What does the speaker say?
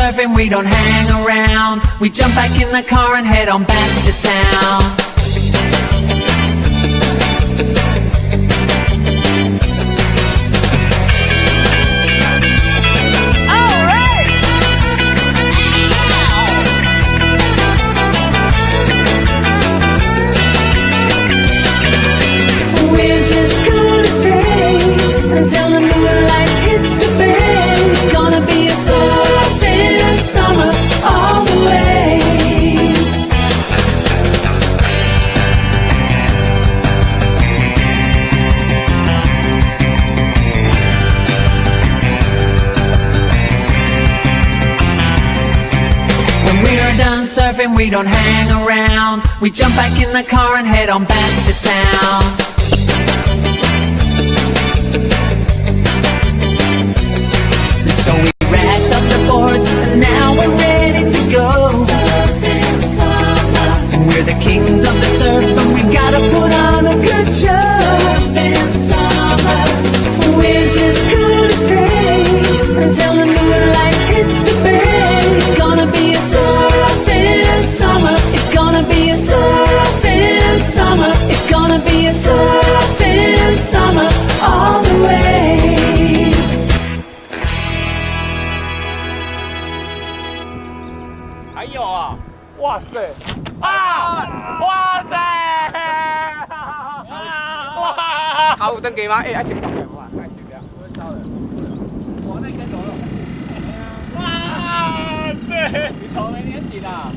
surfing, we don't hang around. We jump back in the car and head on back to town. We're just gonna stay until the moonlight hits the bay. It's gonna be a surfing summer all the way. When we're done surfing, we don't hang around. We jump back in the car and head on back to town. So we racked up the boards and now we're ready to go. Surfing summer. We're the kings of the surf and we gotta put on a good show. Surfing summer. We're just gonna stay until the moonlight hits the bay. It's gonna be a surfing summer. It's gonna be a surfing summer. It's gonna be a surfing summer all the way.还有啊，哇塞，啊，哇塞，哇，好，有登记吗？哎，还先搞电话，还先这样，我招了，我那跟走了，哇塞，你头没粘紧啊。